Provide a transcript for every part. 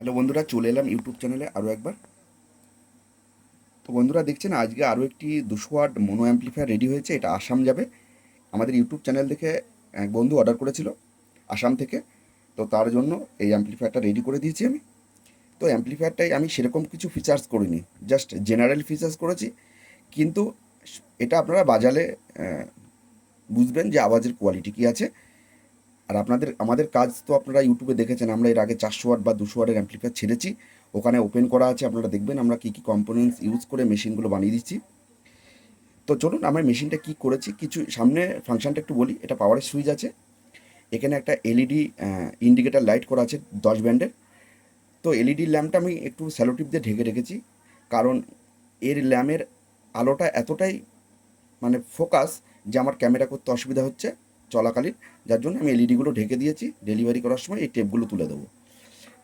Hello বন্ধুরা, চলে এলাম ইউটিউব চ্যানেলে আরও একবার। তো বন্ধুরা দেখছেন, আজকে আরও একটি 200 ওয়াট মোনো অ্যাম্পলিফায়ার রেডি হয়েছে। এটা আসাম যাবে। আমাদের ইউটিউব চ্যানেল দেখে এক বন্ধু অর্ডার করেছিল আসাম থেকে। তো তার জন্য এই অ্যাম্পলিফায়ারটা রেডি করে দিয়েছি আমি। তো অ্যাম্পলিফায়ারটাই আমি সেরকম কিছু ফিচার্স করিনি, জাস্ট জেনারেল ফিচার্স করেছি। কিন্তু এটা আপনারা বাজালে বুঝবেন যে আওয়াজের কোয়ালিটি কী আছে। আর আমাদের কাজ তো আপনারা ইউটিউবে দেখেছেন, আমরা এর আগে 400 ওয়াট বা 200 ওয়াটের অ্যাম্পলিফায়ার ছেড়েছি। ওখানে ওপেন করা আছে, আপনারা দেখবেন আমরা কী কী কম্পোনেন্টস ইউজ করে মেশিনগুলো বানিয়ে দিচ্ছি। তো চলুন আমরা মেশিনটা কী করেছি কিছু সামনে ফাংশনটা একটু বলি। এটা পাওয়ারের সুইচ আছে, এখানে একটা এলইডি ইন্ডিকেটার লাইট করা আছে 10 ব্যান্ডের। তো এলইডি ল্যাম্পটা আমি একটু স্যালোটিপ দিয়ে ঢেকে রেখেছি, কারণ এর ল্যাম্পের আলোটা এতটাই মানে ফোকাস যে আমার ক্যামেরা করতে অসুবিধা হচ্ছে চলাকালীন, যার জন্য আমি এলইডিগুলো ঢেকে দিয়েছি। ডেলিভারি করার সময় এই টেপগুলো তুলে দেবো।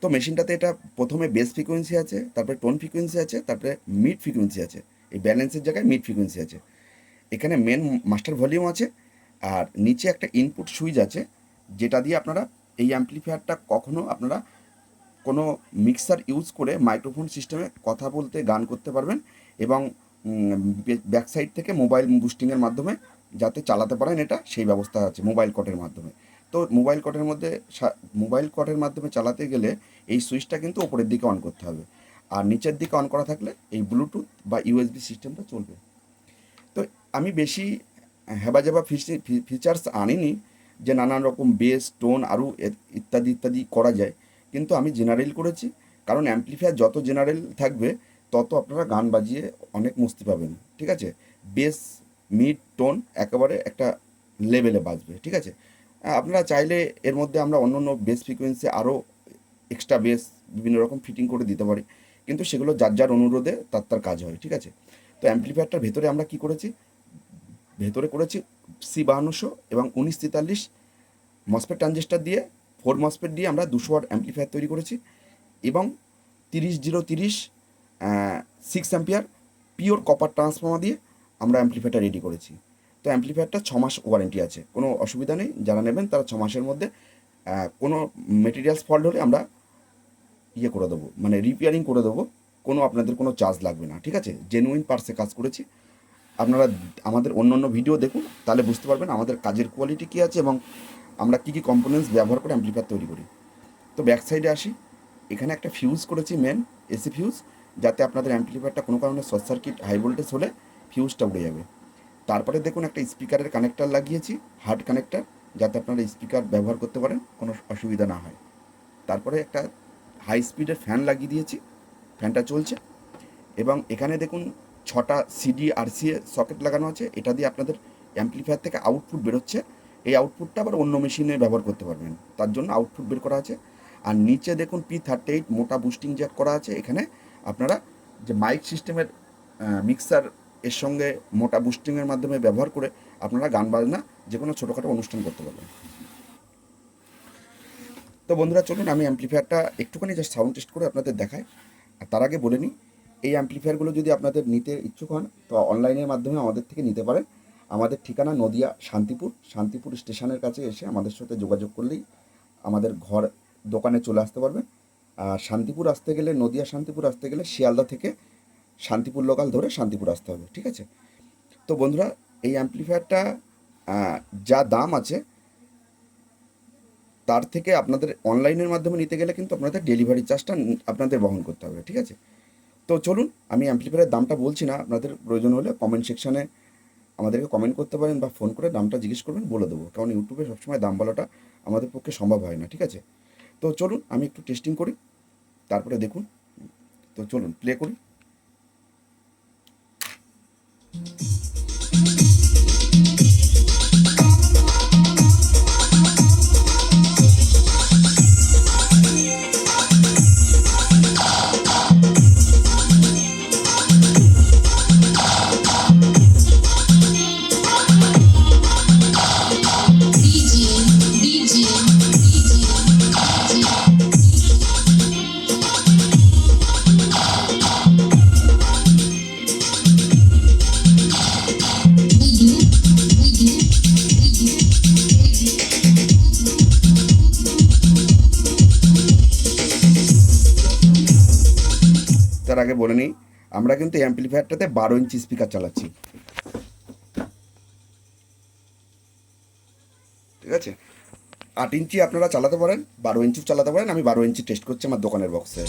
তো মেশিনটাতে এটা প্রথমে বেস ফ্রিকোয়েন্সি আছে, তারপরে টোন ফ্রিকোয়েন্সি আছে, তারপরে মিড ফ্রিকোয়েন্সি আছে। এই ব্যালেন্সের জায়গায় মিড ফ্রিকোয়েন্সি আছে। এখানে মেন মাস্টার ভলিউম আছে, আর নিচে একটা ইনপুট সুইচ আছে, যেটা দিয়ে আপনারা এই অ্যাম্পলিফায়ারটা কখনো আপনারা কোনো মিক্সার ইউজ করে মাইক্রোফোন সিস্টেমে কথা বলতে গান করতে পারবেন, এবং ব্যাক সাইড থেকে মোবাইল বুস্টিংয়ের মাধ্যমে যাতে চালাতে পারেন এটা, সেই ব্যবস্থা আছে মোবাইল কটের মাধ্যমে। তো মোবাইল কটের মাধ্যমে চালাতে গেলে এই সুইচটা কিন্তু ওপরের দিকে অন করতে হবে, আর নিচের দিকে অন করা থাকলে এই ব্লুটুথ বা ইউএসবি সিস্টেমটা চলবে। তো আমি বেশি হ্যাবাজাবা ফিচার্স আনিনি যে নানান রকম বেস টোন আরও ইত্যাদি ইত্যাদি করা যায়, কিন্তু আমি জেনারেল করেছি। কারণ অ্যাম্পলিফায়ার যত জেনারেল থাকবে তত আপনারা গান বাজিয়ে অনেক মস্তি পাবেন। ঠিক আছে, বেস মিড টোন একেবারে একটা লেভেলে বাজবে। ঠিক আছে, আপনারা চাইলে এর মধ্যে আমরা অন্য অন্য বেস ফ্রিকোয়েন্সি আরও এক্সট্রা বেস বিভিন্ন রকম ফিটিং করে দিতে পারি, কিন্তু সেগুলো যার যার অনুরোধে তার কাজ হয়। ঠিক আছে, তো অ্যাম্পলিফায়ারটার ভেতরে আমরা কি করেছি, ভেতরে করেছি C5200 এবং 1943 মসফেট ট্রানজিস্টার দিয়ে 4 মসফেট দিয়ে আমরা 200 ওয়াট অ্যাম্পলিফায়ার তৈরি করেছি, এবং 30030 6 অ্যাম্পিয়ার পিওর কপার ট্রান্সফর্মার দিয়ে আমরা অ্যাম্পলিফায়ারটা রেডি করেছি। তো অ্যাম্পলিফায়ারটা 6 মাস ওয়ারেন্টি আছে, কোনো অসুবিধা নেই। যারা নেবেন তারা 6 মাসের মধ্যে কোনো মেটেরিয়ালস ফল্ট হলে আমরা করে দেবো, মানে রিপেয়ারিং করে দেবো। আপনাদের কোনো চার্জ লাগবে না। ঠিক আছে, জেনুইন পার্টসে কাজ করেছি। আপনারা আমাদের অন্য অন্য ভিডিও দেখুন, তাহলে বুঝতে পারবেন আমাদের কাজের কোয়ালিটি কী আছে এবং আমরা কী কী কম্পোনেন্টস ব্যবহার করে অ্যাম্পলিফায়ার তৈরি করি। তো ব্যাক সাইডে আসি, এখানে একটা ফিউজ করেছি, মেন এসি ফিউজ, যাতে আপনাদের অ্যাম্পলিফায়ারটা কোনো কারণে শর্ট সার্কিট হাই ভোল্টেজ হলে ফিউজটা উড়ে যাবে। তারপরে দেখুন একটা স্পিকারের কানেক্টার লাগিয়েছি, হার্ড কানেক্টার, যাতে আপনারা স্পিকার ব্যবহার করতে পারেন, কোনো অসুবিধা না হয়। তারপরে একটা হাই স্পিডের ফ্যান লাগিয়ে দিয়েছি, ফ্যানটা চলছে। এবং এখানে দেখুন 6টা সিডি RCA সকেট লাগানো আছে, এটা দিয়ে আপনাদের অ্যাম্পলিফায়ার থেকে আউটপুট বেরোচ্ছে। এই আউটপুটটা আবার অন্য মেশিনে ব্যবহার করতে পারবেন, তার জন্য আউটপুট বের করা আছে। আর নিচে দেখুন P38 মোটা বুস্টিং জ্যাক করা আছে। এখানে আপনারা যে মাইক সিস্টেমের মিক্সার এর সঙ্গে মোটা বুস্টিংয়ের মাধ্যমে ব্যবহার করে আপনারা গান বাজনা যে কোনো ছোটোখাটো অনুষ্ঠান করতে পারবেন। তো বন্ধুরা চলুন আমি অ্যাম্পলিফায়ারটা একটুখানি জাস্ট সাউন্ড টেস্ট করে আপনাদের দেখাই। আর তার আগে বলে নিই, এই অ্যাম্পলিফায়ারগুলো যদি আপনাদের নিতে ইচ্ছুক হন তো অনলাইনের মাধ্যমে আমাদের থেকে নিতে পারেন। আমাদের ঠিকানা নদিয়া শান্তিপুর স্টেশনের কাছে এসে আমাদের সাথে যোগাযোগ করলেই আমাদের দোকানে চলে আসতে পারবেন। আর শান্তিপুর আসতে গেলে, নদিয়া শান্তিপুর আসতে গেলে শিয়ালদা থেকে শান্তিপুর লোকাল ধরে শান্তিপুর আসতে হবে। ঠিক আছে, তো বন্ধুরা এই অ্যাম্পলিফায়ারটা যা দাম আছে তার থেকে আপনাদের অনলাইনের মাধ্যমে নিতে গেলে কিন্তু আপনাদের ডেলিভারি চার্জটা আপনাদের বহন করতে হবে। ঠিক আছে, তো চলুন আমি অ্যাম্পলিফায়ারের দামটা বলছি না, আপনাদের প্রয়োজন হলে কমেন্ট সেকশানে আমাদেরকে কমেন্ট করতে পারেন বা ফোন করে দামটা জিজ্ঞেস করবেন, বলে দেবো। কারণ ইউটিউবে সবসময় দাম বলাটা আমাদের পক্ষে সম্ভব হয় না। ঠিক আছে, তো চলুন আমি একটু টেস্টিং করি, তারপরে দেখুন। তো চলুন প্লে করি। তার আগে বলে নিই, আমরা কিন্তু অ্যাম্পলিফায়ারটাতে 12 ইঞ্চি স্পিকার চালাচ্ছি, ঠিক আছে। 8 ইঞ্চি আপনারা চালাতে পারেন, 12 ইঞ্চিও চালাতে পারেন। আমি 12 ইঞ্চি টেস্ট করছি আমার দোকানের বক্সে।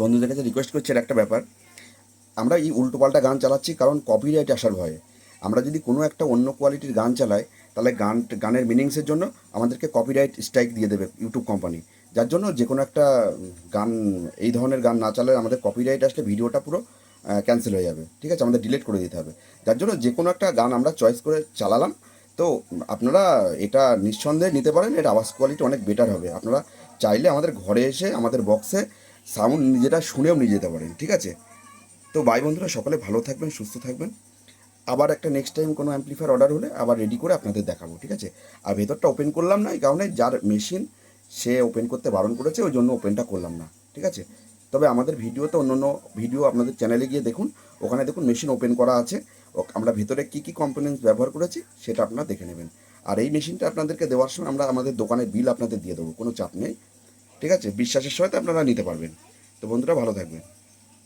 বন্ধুদের কাছে রিকোয়েস্ট করছি একটা ব্যাপার, আমরা এই উল্টোপাল্টা গান চালাচ্ছি কারণ কপিরাইট আসার ভয়ে। আমরা যদি কোনো একটা অন্য কোয়ালিটির গান চালাই তাহলে গানের মিনিংসের জন্য আমাদেরকে কপিরাইট স্ট্রাইক দিয়ে দেবে ইউটিউব কোম্পানি। যার জন্য যে কোনো একটা গান, এই ধরনের গান না চালালে আমাদের কপিরাইট আসলে ভিডিওটা পুরো ক্যান্সেল হয়ে যাবে, ঠিক আছে, আমাদের ডিলিট করে দিতে হবে। যার জন্য যে কোনো একটা গান আমরা চয়েস করে চালালাম। তো আপনারা এটা নিঃসন্দেহে নিতে পারেন, এর আওয়াজ কোয়ালিটি অনেক বেটার হবে। আপনারা চাইলে আমাদের ঘরে এসে আমাদের বক্সে সাউন্ড নিজেরা শুনেও নিয়ে যেতে পারেন, ঠিক আছে। তো বাই বন্ধুরা, সকলে ভালো থাকবেন, সুস্থ থাকবেন। আবার একটা নেক্সট টাইম কোনো অ্যাম্পলিফায়ার অর্ডার হলে আবার রেডি করে আপনাদের দেখাবো, ঠিক আছে। আর ভেতরটা ওপেন করলাম না এই কারণে, যার মেশিন সে ওপেন করতে বারণ করেছে, ওই জন্য ওপেনটা করলাম না, ঠিক আছে। তবে আমাদের ভিডিওতে অন্য ভিডিও আপনাদের চ্যানেলে গিয়ে দেখুন, ওখানে দেখুন মেশিন ওপেন করা আছে, আমরা ভেতরে কী কী কম্পোনেন্টস ব্যবহার করেছি সেটা আপনারা দেখে নেবেন। আর এই মেশিনটা আপনাদেরকে দেওয়ার সময় আমরা আমাদের দোকানের বিল আপনাদের দিয়ে দেবো, কোনো চাপ নেই, ঠিক আছে। বিশ্বাসের সহিত আপনারা নিতে পারবেন। তো বন্ধুরা ভালো থাকবেন।